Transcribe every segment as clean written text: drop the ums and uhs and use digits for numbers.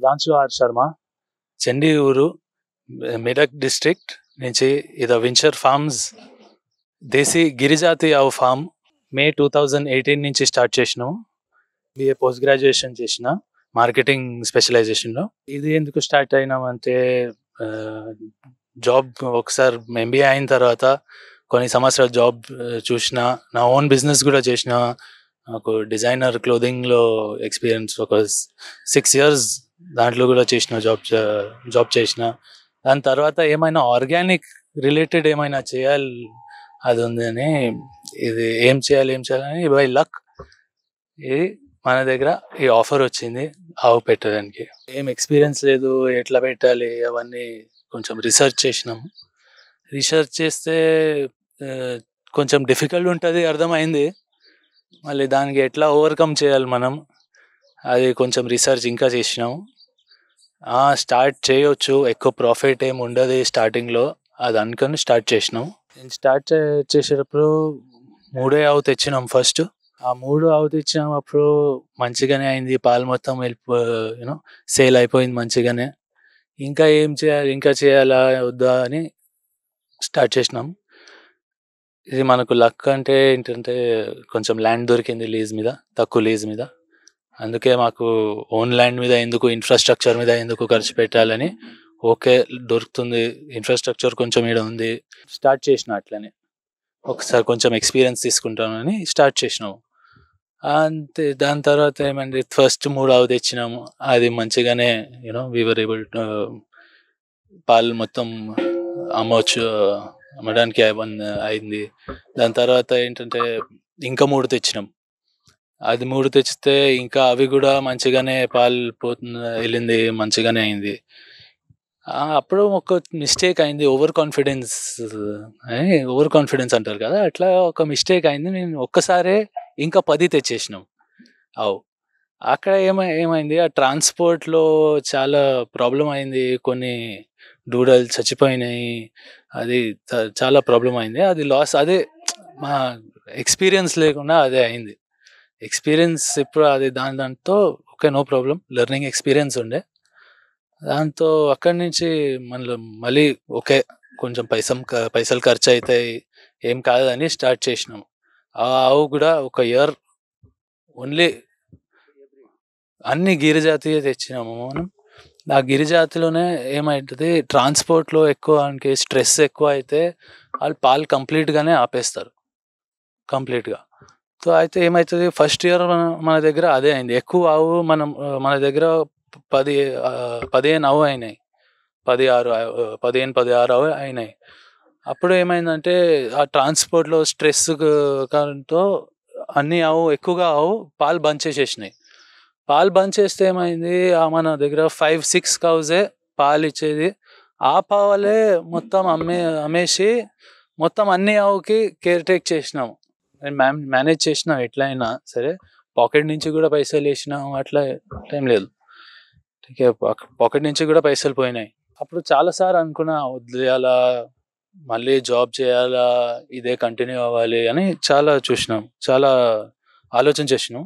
Sudhanshu are Sharma, చెండి ఊరు, Medak district నుంచి. ఇది వెంచర్ ఫార్మ్స్ దేశీ గిరిజాతి ఆవు ఫామ్ మే 2018 నుంచి స్టార్ట్ చేసినాము. బిఏ పోస్ట్ గ్రాడ్యుయేషన్ చేసిన మార్కెటింగ్ స్పెషలైజేషన్లో. ఇది ఎందుకు స్టార్ట్ అయినామంటే జాబ్ ఒకసారి ఎంబీఏ అయిన తర్వాత కొన్ని సంవత్సరాలు జాబ్ చూసిన, నా ఓన్ బిజినెస్ కూడా చేసిన. నాకు డిజైనర్ క్లోదింగ్లో ఎక్స్పీరియన్స్ ఒక 6 years దాంట్లో కూడా చేసిన, జాబ్ చేసిన. దాని తర్వాత ఏమైనా ఆర్గానిక్ రిలేటెడ్ ఏమైనా చేయాలి అది ఉందని, ఇది ఏం చేయాలని బై లక్ ఇది మన దగ్గర ఈ ఆఫర్ వచ్చింది ఆవు పెట్టడానికి. ఏం ఎక్స్పీరియన్స్ లేదు, ఎట్లా పెట్టాలి అవన్నీ కొంచెం రీసెర్చ్ చేసినాము. రీసెర్చ్ చేస్తే కొంచెం డిఫికల్ట్ ఉంటుంది అర్థమైంది. మళ్ళీ దానికి ఎట్లా ఓవర్కమ్ చేయాలి మనం, అది కొంచెం రీసెర్చ్ ఇంకా చేసినాము. స్టార్ట్ చేయొచ్చు, ఎక్కువ ప్రాఫిట్ ఏమి ఉండదు స్టార్టింగ్లో, అది అనుకొని స్టార్ట్ చేసినాము. నేను స్టార్ట్ చేసేటప్పుడు 3 ఆవు తెచ్చినాం. ఫస్ట్ ఆ 3 ఆవు తెచ్చినప్పుడు మంచిగానే అయింది, పాలు మొత్తం సేల్ అయిపోయింది మంచిగానే. ఇంకా ఏం చేయాలి, ఇంకా చేయాలా వద్దా అని స్టార్ట్ చేసినాం. ఇది మనకు లక్ అంటే ఏంటంటే కొంచెం ల్యాండ్ దొరికింది లీజ్ మీద, తక్కువ లీజ్ మీద. అందుకే మాకు ఓన్ ల్యాండ్ మీద ఎందుకు, ఇన్ఫ్రాస్ట్రక్చర్ మీద ఎందుకు ఖర్చు పెట్టాలని, ఓకే దొరుకుతుంది ఇన్ఫ్రాస్ట్రక్చర్ కొంచెం ఈడ ఉంది, స్టార్ట్ చేసిన. అట్లనే ఒకసారి కొంచెం ఎక్స్పీరియన్స్ తీసుకుంటామని స్టార్ట్ చేసినాము. అంతే. దాని తర్వాత ఏమంటే ఫస్ట్ 3 ఆవు తెచ్చినాము, అది మంచిగానే వీవర్ ఏబుల్ పాలు మొత్తం అమ్మడానికి అయింది. దాని తర్వాత ఏంటంటే ఇంకా 3 తెచ్చినాం. అది 3 తెచ్చితే ఇంకా అవి కూడా మంచిగానే పాలు వెళ్ళింది, మంచిగానే అయింది. అప్పుడు ఒక మిస్టేక్ అయింది, ఓవర్ కాన్ఫిడెన్స్ అంటారు కదా, అట్లా ఒక మిస్టేక్ అయింది. నేను ఒక్కసారే ఇంకా 10 తెచ్చేసినాం ఆవు. అక్కడ ఏమైంది, ఆ ట్రాన్స్పోర్ట్లో చాలా ప్రాబ్లం అయింది, కొన్ని దూడలు చచ్చిపోయినాయి, అది చాలా ప్రాబ్లం అయింది. అది లాస్, అదే మా ఎక్స్పీరియన్స్ లేకుండా అదే అయింది. ఎక్స్పీరియన్స్ ఇప్పుడు అది దాంతో okay, no problem, learning experience ఉండే. దాంతో అక్కడి నుంచి మళ్ళీ ఓకే, కొంచెం పైసలు ఖర్చు అవుతాయి, ఏం కాదని స్టార్ట్ చేసినాము. ఆ ఆవు కూడా ఒక ఇయర్ ఓన్లీ అన్ని గిరిజాతియే తెచ్చినాము మనం. ఆ గిరిజాతిలోనే ఏమవుతుంది, ట్రాన్స్పోర్ట్లో ఎక్కువ స్ట్రెస్ ఎక్కువ అయితే వాళ్ళు పాలు కంప్లీట్గానే ఆపేస్తారు, కంప్లీట్గా. సో అయితే ఏమవుతుంది, ఫస్ట్ ఇయర్ మన దగ్గర అదే అయింది. ఎక్కువ ఆవు మన దగ్గర 15 ఆవు అయినాయి, 16 ఆవు అయినాయి. అప్పుడు ఏమైందంటే ఆ ట్రాన్స్పోర్ట్లో స్ట్రెస్ కారణంతో ఎక్కువగా ఆవు పాలు బంద్ చేసేసినాయి. పాలు బంద్ చేస్తే ఏమైంది, మన దగ్గర 5-6 కౌజే పాలు ఇచ్చేది. ఆ పాలే మొత్తం అమ్మేసి మొత్తం అన్ని ఆవుకి కేర్ టేక్ చేసినాము. మేనేజ్ చేసినాం ఎట్లయినా సరే, పాకెట్ నుంచి కూడా పైసలు వేసినాం, అట్లా టైం లేదు. పాకెట్ నుంచి కూడా పైసలు పోయినాయి. అప్పుడు చాలాసార్లు అనుకున్నా, వదిలేయాలా, మళ్ళీ జాబ్ చేయాలా, ఇదే కంటిన్యూ అవ్వాలి అని చాలా ఆలోచన చేసినాం.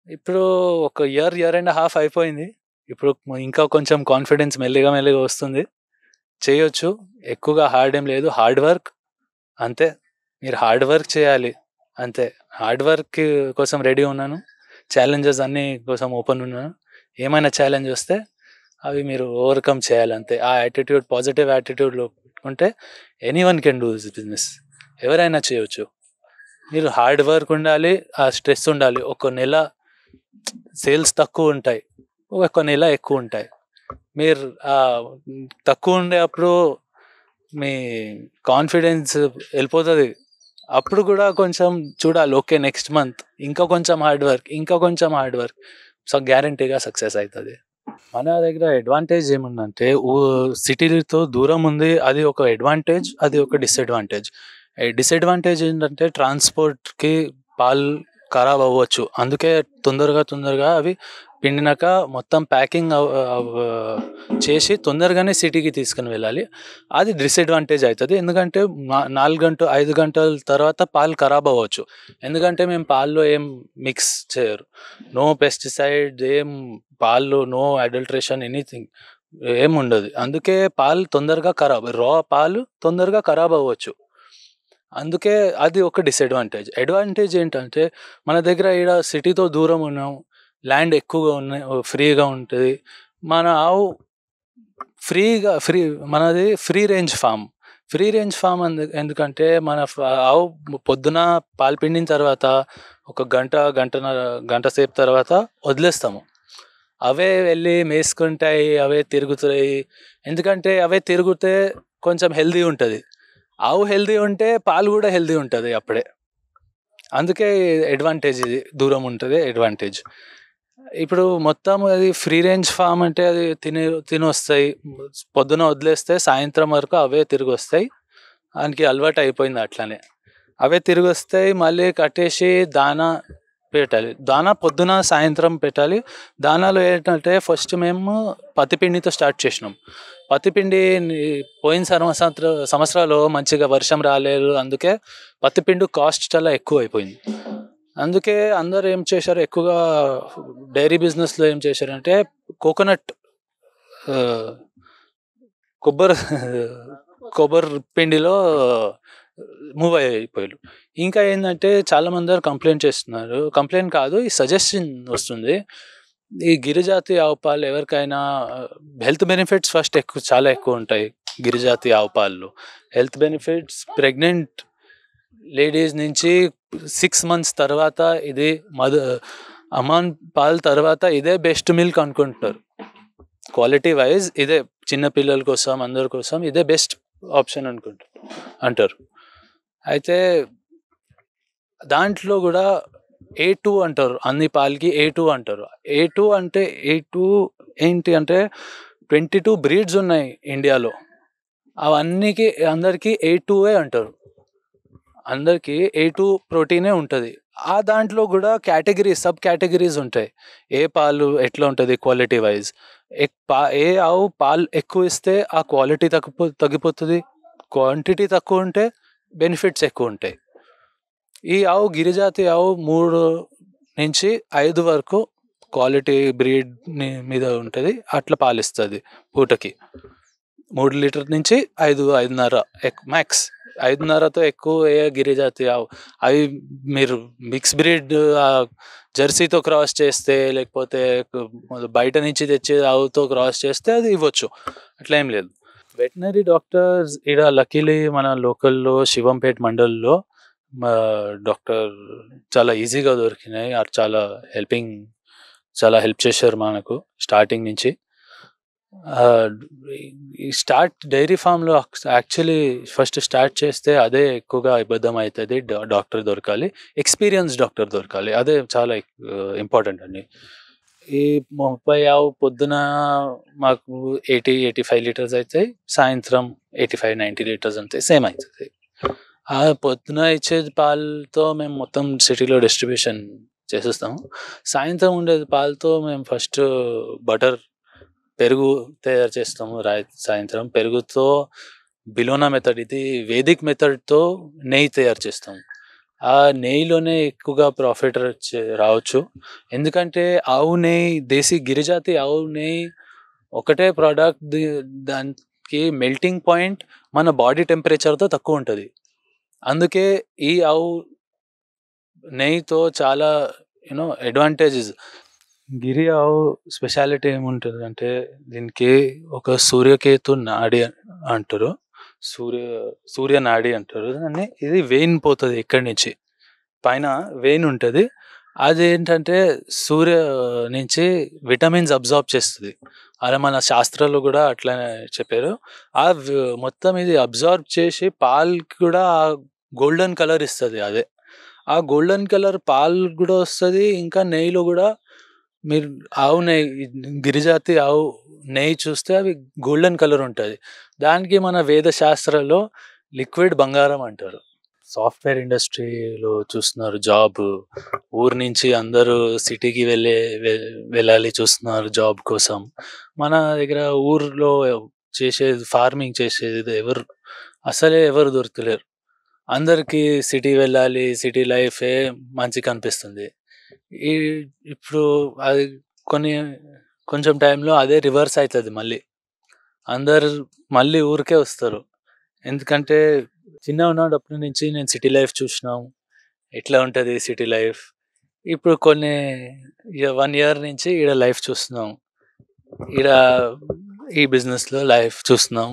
ఇప్పుడు ఒక ఇయర్ అండ్ హాఫ్ అయిపోయింది. ఇప్పుడు ఇంకా కొంచెం కాన్ఫిడెన్స్ మెల్లిగా వస్తుంది, చేయొచ్చు. ఎక్కువగా హార్డ్ ఏం లేదు, హార్డ్ వర్క్ అంతే. మీరు హార్డ్ వర్క్ చేయాలి అంతే. హార్డ్ వర్క్ కోసం రెడీ ఉన్నాను, ఛాలెంజెస్ అన్ని కోసం ఓపెన్ ఉన్నాను. ఏమైనా ఛాలెంజ్ వస్తే అవి మీరు ఓవర్కమ్ చేయాలి అంతే. ఆ యాటిట్యూడ్, పాజిటివ్ యాటిట్యూడ్లో పెట్టుకుంటే anyone can do this business, ఎవరైనా చేయొచ్చు. మీరు హార్డ్ వర్క్ ఉండాలి, ఆ స్ట్రెస్ ఉండాలి. ఒక నెల సేల్స్ తక్కువ ఉంటాయి, ఒక నెల ఎక్కువ ఉంటాయి. మీరు తక్కువ ఉండే అప్పుడు మీ కాన్ఫిడెన్స్ వెళ్ళిపోతుంది. అప్పుడు కూడా కొంచెం చూడాలి, ఓకే నెక్స్ట్ మంత్ ఇంకా కొంచెం హార్డ్ వర్క్, సో గ్యారంటీగా సక్సెస్ అవుతుంది. మన దగ్గర అడ్వాంటేజ్ ఏముందంటే, సిటీతో దూరం ఉంది, అది ఒక అడ్వాంటేజ్, అది ఒక డిసడ్వాంటేజ్. డిసడ్వాంటేజ్ ఏంటంటే ట్రాన్స్పోర్ట్కి పాలు ఖరాబ్ అవ్వచ్చు, అందుకే తొందరగా అవి పిండినాక మొత్తం ప్యాకింగ్ చేసి తొందరగానే సిటీకి తీసుకుని వెళ్ళాలి. అది డిసడ్వాంటేజ్ అవుతుంది. ఎందుకంటే 5 గంటల తర్వాత పాలు ఖరాబ్ అవ్వచ్చు. ఎందుకంటే మేము పాల్లో ఏం మిక్స్ చేయరు, నో పెస్టిసైడ్, ఏం పాల్లో నో అడల్ట్రేషన్, ఎనీథింగ్ ఏం ఉండదు. అందుకే పాలు తొందరగా రా పాలు తొందరగా ఖరాబ్ అవ్వచ్చు. అందుకే అది ఒక డిసడ్వాంటేజ్. అడ్వాంటేజ్ ఏంటంటే మన దగ్గర ఈడ సిటీతో దూరం ఉన్నాం, ల్యాండ్ ఎక్కువగా ఉన్నాయి, ఫ్రీగా ఉంటుంది. మన ఆవు మనది ఫ్రీ రేంజ్ ఫామ్. ఎందుకంటే మన ఆవు పొద్దున పాలు పిండిన తర్వాత ఒక గంట సేపు తర్వాత వదిలేస్తాము. అవే వెళ్ళి మేసుకుంటాయి, అవే తిరుగుతాయి. ఎందుకంటే అవే తిరిగితే కొంచెం హెల్దీ ఉంటుంది. ఆవు హెల్దీ ఉంటే పాలు కూడా హెల్దీ ఉంటుంది అప్పుడే. అందుకే అడ్వాంటేజ్, ఇది దూరం ఉంటుంది అడ్వాంటేజ్. ఇప్పుడు మొత్తం అది ఫ్రీ రేంజ్ ఫామ్ అంటే అది తిని వస్తాయి, పొద్దున వదిలేస్తే సాయంత్రం వరకు అవే తిరిగి వస్తాయి. దానికి అలవాటు అయిపోయింది అట్లనే. అవే తిరిగి వస్తాయి, మళ్ళీ కట్టేసి దానా పెట్టాలి. దానా పొద్దున సాయంత్రం పెట్టాలి. దానాలో ఏంటంటే ఫస్ట్ మేము పత్తిపిండితో స్టార్ట్ చేసినాం. పత్తిపిండి పోయిన సంవత్సరాలు మంచిగా వర్షం రాలేదు, అందుకే పత్తిపిండి కాస్ట్ చాలా ఎక్కువ అయిపోయింది. అందుకే అందరు ఏం చేశారు, ఎక్కువగా డైరీ బిజినెస్లో ఏం చేశారంటే కోకోనట్ కొబ్బరి పిండిలో మూవ్ అయిపోయారు. ఇంకా ఏంటంటే చాలా మంది కంప్లైంట్ చేస్తున్నారు, కంప్లైంట్ కాదు, ఈ సజెషన్ వస్తుంది, ఈ గిరిజాతి ఆవు పాలు ఎవరికైనా హెల్త్ బెనిఫిట్స్ ఫస్ట్ చాలా ఎక్కువ ఉంటాయి. గిరిజాతి ఆవు పాలు హెల్త్ బెనిఫిట్స్ ప్రెగ్నెంట్ లేడీస్ నుంచి 6 months తర్వాత ఇది అమాన్ పాల తర్వాత ఇదే బెస్ట్ మిల్క్ అనుకుంటున్నారు. క్వాలిటీ వైజ్ ఇదే చిన్నపిల్లల కోసం, అందరి కోసం ఇదే బెస్ట్ ఆప్షన్ అంటారు. అయితే దాంట్లో కూడా A2 అంటారు, అన్ని పాలకి A2 అంటారు. A2 అంటే ఏంటి అంటే 22 బ్రీడ్స్ ఉన్నాయి ఇండియాలో. అవన్నీకి అందరికీ A2 అంటారు. అందరికీ A2 ప్రోటీనే ఉంటుంది. ఆ దాంట్లో కూడా సబ్ కేటగిరీస్ ఉంటాయి. ఏ పాలు ఎట్లా ఉంటుంది క్వాలిటీ వైజ్. ఏ ఆవు పాలు ఎక్కువ ఇస్తే ఆ క్వాలిటీ తగ్గిపోతుంది, క్వాంటిటీ తక్కువ ఉంటే బెనిఫిట్స్ ఎక్కువ ఉంటాయి. ఈ ఆవు గిరిజాతి ఆవు 3 నుంచి 5 వరకు క్వాలిటీ బ్రీడ్ మీద ఉంటుంది, అట్లా పాలిస్తుంది పూటకి. 3 లీటర్ నుంచి 5.5 మ్యాక్స్. 5.5తో ఎక్కువ ఏ గిరిజాతి ఆవు. అవి మీరు మిక్స్ బ్రీడ్ జెర్సీతో క్రాస్ చేస్తే, లేకపోతే బయట నుంచి తెచ్చే ఆవుతో క్రాస్ చేస్తే అది ఇవ్వచ్చు, అట్లా ఏం లేదు. వెటనరీ డాక్టర్స్ ఇక్కడ లక్కీలీ మన లోకల్లో శివంపేట మండల్లో డాక్టర్ చాలా ఈజీగా దొరికినాయి. చాలా హెల్ప్ చేశారు మనకు స్టార్టింగ్ నుంచి. డైరీ ఫామ్లో యాక్చువల్లీ ఫస్ట్ స్టార్ట్ చేస్తే అదే ఎక్కువగా ఇబ్బంది అవుతుంది. డాక్టర్ దొరకాలి, ఎక్స్పీరియన్స్ డాక్టర్ దొరకాలి, అదే చాలా ఇంపార్టెంట్ అండి. ఈ 30 ఆవు పొద్దున మాకు 80-85 లీటర్స్ అవుతాయి, సాయంత్రం 85-90 లీటర్స్ అంతే, సేమ్ అవుతుంది. ఆ పొద్దున ఇచ్చే పాలతో మేము మొత్తం సిటీలో డిస్ట్రిబ్యూషన్ చేసేస్తాము. సాయంత్రం ఉండే పాలతో మేము ఫస్ట్ పెరుగు తయారు చేస్తాము. సాయంత్రం పెరుగుతో బిలోనా మెథడ్, ఇది వేదిక్ మెథడ్తో నెయ్యి తయారు చేస్తాము. ఆ నెయ్యిలోనే ఎక్కువగా ప్రాఫిట్ రావచ్చు. ఎందుకంటే ఆవు నెయ్యి, దేశీ గిరిజాతి ఆవు నెయ్యి ఒకటే ప్రోడక్ట్, దానికి మెల్టింగ్ పాయింట్ మన బాడీ టెంపరేచర్తో తక్కువ ఉంటుంది. అందుకే ఈ ఆవు నెయ్యితో చాలా అడ్వాంటేజెస్. గిరి ఆవు స్పెషాలిటీ ఏముంటుంది అంటే దీనికి ఒక సూర్యకేతు నాడి అంటారు, సూర్య నాడి అంటారు దాన్ని. ఇది వెయిన్ పోతుంది ఇక్కడి నుంచి, పైన వెయిన్ ఉంటుంది. అది ఏంటంటే సూర్య నుంచి విటమిన్స్ అబ్జార్బ్ చేస్తుంది. అలా మన శాస్త్రాల్లో కూడా అట్లనే చెప్పారు. ఆ మొత్తం ఇది అబ్జార్బ్ చేసి పాలకి కూడా గోల్డెన్ కలర్ ఇస్తుంది. అదే ఆ గోల్డెన్ కలర్ పాలు కూడా వస్తుంది. ఇంకా నెయ్యిలో కూడా మీరు ఆవు నెయ్యి, గిరిజాతి ఆవు నెయ్యి చూస్తే అవి గోల్డెన్ కలర్ ఉంటుంది. దానికి మన వేద శాస్త్రాల్లో లిక్విడ్ బంగారం అంటారు. సాఫ్ట్వేర్ ఇండస్ట్రీలో చూస్తున్నారు జాబ్. ఊరు నుంచి అందరూ సిటీకి వెళ్ళాలి చూస్తున్నారు జాబ్ కోసం. మన దగ్గర ఊర్లో చేసేది ఫార్మింగ్ చేసేది ఎవరు దొరకలేరు. అందరికీ సిటీ వెళ్ళాలి, సిటీ లైఫే మంచిగా అనిపిస్తుంది. ఈ ఇప్పుడు అది కొన్ని కొంచెం టైంలో అదే రివర్స్ అవుతుంది మళ్ళీ. అందరు మళ్ళీ ఊరికే వస్తారు. ఎందుకంటే చిన్నగా ఉన్నప్పటి నుంచి నేను సిటీ లైఫ్ చూసినాం, ఎట్లా ఉంటుంది సిటీ లైఫ్. ఇప్పుడు కొన్ని 1 ఇయర్ నుంచి ఈడ లైఫ్ చూస్తున్నాం, ఈడ ఈ బిజినెస్లో లైఫ్ చూస్తున్నాం.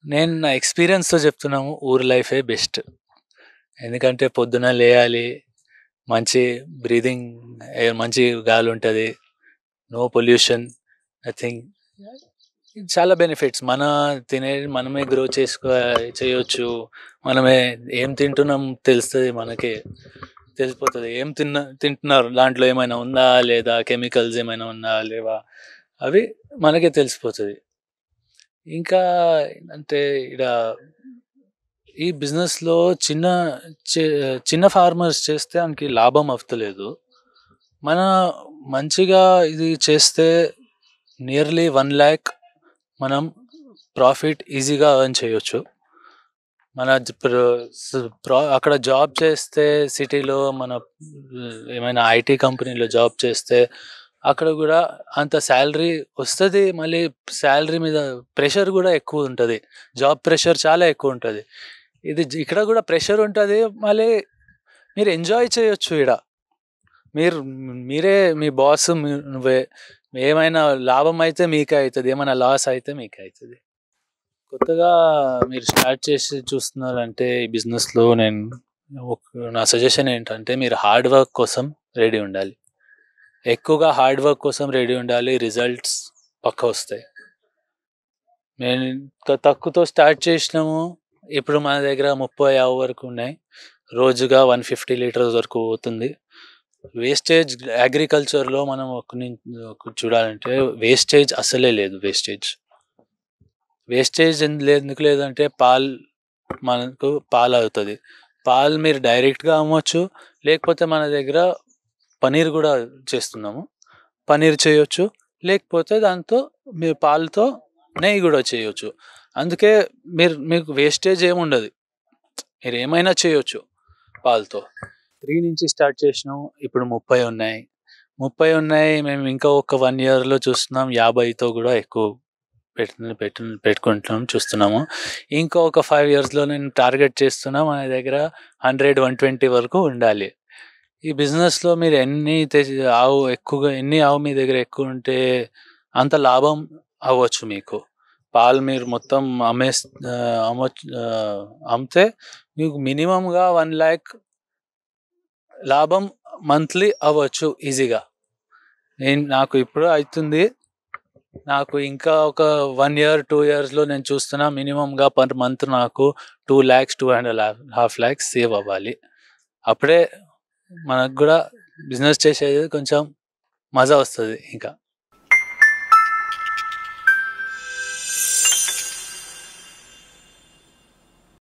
నేను నా ఎక్స్పీరియన్స్తో చెప్తున్నాము, ఊరు లైఫే బెస్ట్. ఎందుకంటే పొద్దున లేయాలి, మంచి బ్రీదింగ్ ఎయిర్, మంచి గాలి ఉంటుంది, నో పొల్యూషన్, నథింగ్. చాలా బెనిఫిట్స్. తినేది మనమే గ్రో చేయొచ్చు. మనమే ఏం తింటున్నాం తెలుస్తుంది, మనకే తెలిసిపోతుంది. ఏం తింటున్నారు, దాంట్లో ఏమైనా ఉందా లేదా, కెమికల్స్ ఏమైనా ఉందా లేవా, అవి మనకే తెలిసిపోతుంది. ఇంకా అంటే ఇక్కడ ఈ బిజినెస్లో చిన్న ఫార్మర్స్ చేస్తే దానికి లాభం అవతలేదు. మన మంచిగా ఇది చేస్తే నియర్లీ 1 lakh మనం ప్రాఫిట్ ఈజీగా ఎర్న్ చేయొచ్చు. మన అక్కడ జాబ్ చేస్తే సిటీలో ఏమైనా ఐటీ కంపెనీలో జాబ్ చేస్తే అక్కడ కూడా అంత శాలరీ వస్తుంది. మళ్ళీ శాలరీ మీద ప్రెషర్ కూడా ఎక్కువ ఉంటుంది, జాబ్ ప్రెషర్ చాలా ఎక్కువ ఉంటుంది. ఇక్కడ కూడా ప్రెషర్ ఉంటుంది, మళ్ళీ మీరు ఎంజాయ్ చేయొచ్చు. ఇక్కడ మీరే మీ బాస్, నువ్వే. ఏమైనా లాభం అయితే మీకే అవుతుంది, ఏమైనా లాస్ అయితే మీకే అవుతుంది. కొత్తగా మీరు స్టార్ట్ చేసి చూస్తున్నారంటే ఈ బిజినెస్లో నా సజెషన్ ఏంటంటే, మీరు హార్డ్ వర్క్ కోసం రెడీ ఉండాలి. ఎక్కువగా హార్డ్ వర్క్ కోసం రెడీ ఉండాలి, రిజల్ట్స్ పక్క వస్తాయి. మేము తక్కువతో స్టార్ట్ చేసినాము, ఇప్పుడు మన దగ్గర 30-50 వరకు ఉన్నాయి. రోజుగా 150 లీటర్స్ వరకు పోతుంది. వేస్టేజ్ అగ్రికల్చర్లో మనం చూడాలంటే వేస్టేజ్ అసలే లేదు. వేస్టేజ్ ఎందుకు లేదంటే మనకు పాలు అవుతుంది. పాలు మీరు డైరెక్ట్గా అమ్మొచ్చు, లేకపోతే మన దగ్గర పనీర్ కూడా చేస్తున్నాము, పనీర్ చేయొచ్చు. లేకపోతే దాంతో మీరు పాలతో నెయ్యి కూడా చేయొచ్చు. అందుకే మీకు వేస్టేజ్ ఏముండదు, మీరు ఏమైనా చేయొచ్చు పాలతో. 3 నుంచి స్టార్ట్ చేసినాం, ఇప్పుడు 30 ఉన్నాయి. మేము ఇంకా ఒక 1 ఇయర్లో చూస్తున్నాం 50తో కూడా ఎక్కువ పెట్టుకుంటున్నాం చూస్తున్నాము. ఇంకా ఒక 5 ఇయర్స్లో నేను టార్గెట్ చేస్తున్నా మన దగ్గర 100-120 వరకు ఉండాలి. ఈ బిజినెస్లో మీరు ఎన్ని ఆవు మీ దగ్గర ఎక్కువ ఉంటే అంత లాభం అవ్వచ్చు మీకు. పాలు మీరు మొత్తం అమ్మితే మీకు మినిమంగా 1 lakh లాభం మంత్లీ అవ్వచ్చు ఈజీగా. నాకు ఇప్పుడు అవుతుంది. నాకు ఇంకా ఒక 1 year 2 yearsలో నేను చూస్తున్నా మినిమంగా పర్ మంత్ నాకు 2 lakhs 2.5 lakhs సేవ్ అవ్వాలి. అప్పుడే మనకు కూడా బిజినెస్ చేసేది కొంచెం మజా వస్తుంది ఇంకా.